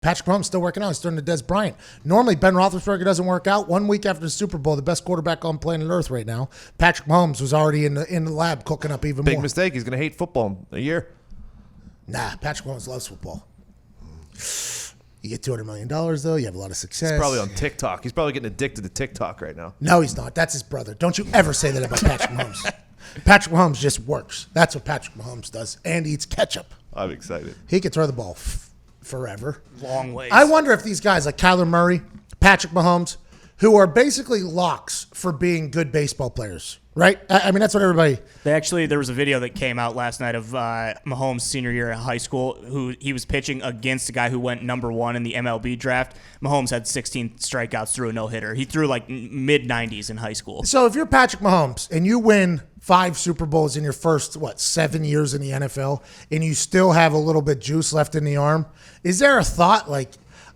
Patrick Mahomes still working out. He's turning to Des Bryant. Normally, Ben Roethlisberger doesn't work out. 1 week after the Super Bowl, the best quarterback on planet Earth right now, Patrick Mahomes was already in the lab cooking up even more. Big mistake. He's going to hate football in a year. Nah, Patrick Mahomes loves football. You get $200 million, though. You have a lot of success. He's probably on TikTok. He's probably getting addicted to TikTok right now. No, he's not. That's his brother. Don't you ever say that about Patrick Mahomes. Patrick Mahomes just works. That's what Patrick Mahomes does. And eats ketchup. I'm excited. He can throw the ball forever. Long ways. I wonder if these guys like Kyler Murray, Patrick Mahomes, who are basically locks for being good baseball players, right? I mean, that's what everybody... There was a video that came out last night of Mahomes' senior year in high school, who he was pitching against a guy who went number 1 in the MLB draft. Mahomes had 16 strikeouts through a no-hitter. He threw like mid-90s in high school. So if you're Patrick Mahomes and you win 5 Super Bowls in your first, 7 years in the NFL, and you still have a little bit juice left in the arm, is there a thought like,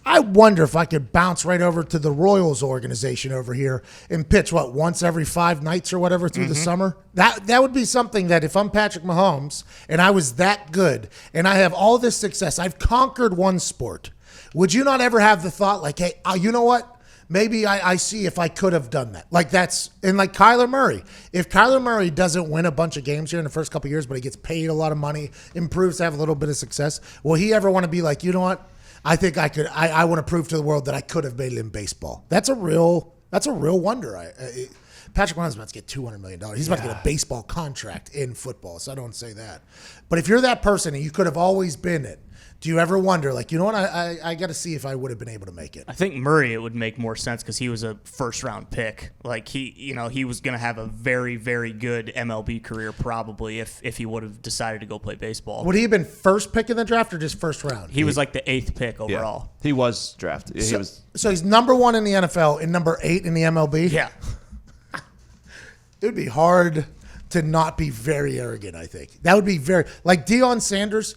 I wonder if I could bounce right over to the Royals organization over here and pitch, once every 5 nights or whatever through the summer? That would be something that if I'm Patrick Mahomes and I was that good and I have all this success, I've conquered one sport, would you not ever have the thought like, hey, you know what? Maybe I see if I could have done that. Like like Kyler Murray. If Kyler Murray doesn't win a bunch of games here in the first couple of years, but he gets paid a lot of money, improves to have a little bit of success, will he ever want to be like, you know what? I think I could. I want to prove to the world that I could have made it in baseball. That's a real wonder. Patrick Mahomes is about to get $200 million. He's about to get a baseball contract in football, so I don't say that. But if you're that person and you could have always been it, do you ever wonder, like, you know what, I got to see if I would have been able to make it? I think Murray, it would make more sense because he was a first-round pick. Like, he was going to have a very, very good MLB career probably if he would have decided to go play baseball. Would he have been first pick in the draft or just first round? He was like the 8th pick overall. Yeah, he was drafted. So he's number 1 in the NFL and number 8 in the MLB? Yeah. It would be hard to not be very arrogant, I think. That would be like Deion Sanders.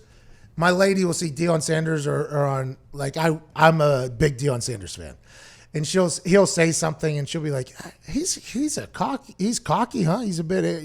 My lady will see Deion Sanders or on, like, I'm a big Deion Sanders fan. And he'll say something and she'll be like, he's cocky, huh? He's a bit,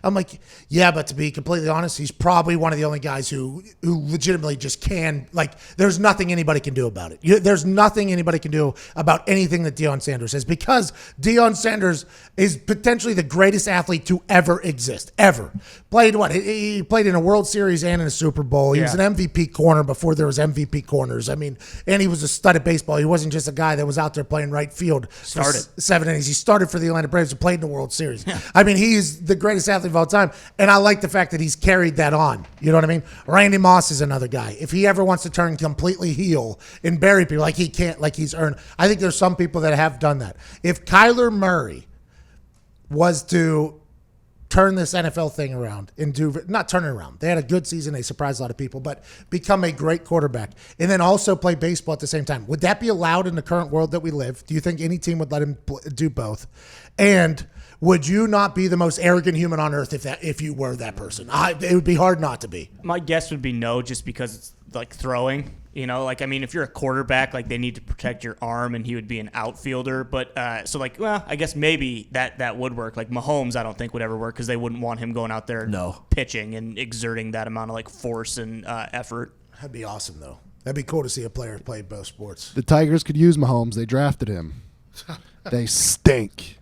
I'm like, yeah, but to be completely honest, he's probably one of the only guys who legitimately just can, like, there's nothing anybody can do about it. There's nothing anybody can do about anything that Deion Sanders says, because Deion Sanders is potentially the greatest athlete to ever exist, ever. Played he played in a World Series and in a Super Bowl. He was an MVP corner before there was MVP corners. I mean, and he was a stud at baseball. He wasn't just a guy that was out there playing right field for 7 innings. He started for the Atlanta Braves and played in the World Series. I mean, he's the greatest athlete of all time, and I like the fact that he's carried that on. You know what I mean? Randy Moss is another guy. If he ever wants to turn completely heel and bury people like he can't, like he's earned, I think there's some people that have done that. If Kyler Murray was to turn this NFL thing around and not turn it around. They had a good season. They surprised a lot of people, but become a great quarterback and then also play baseball at the same time. Would that be allowed in the current world that we live? Do you think any team would let him do both? And would you not be the most arrogant human on earth if you were that person? It would be hard not to be. My guess would be no, just because it's like throwing. If you're a quarterback, like, they need to protect your arm, and he would be an outfielder. But I guess maybe that would work. Like, Mahomes, I don't think would ever work because they wouldn't want him going out there pitching and exerting that amount of, like, force and effort. That'd be awesome, though. That'd be cool to see a player play both sports. The Tigers could use Mahomes. They drafted him. They stink.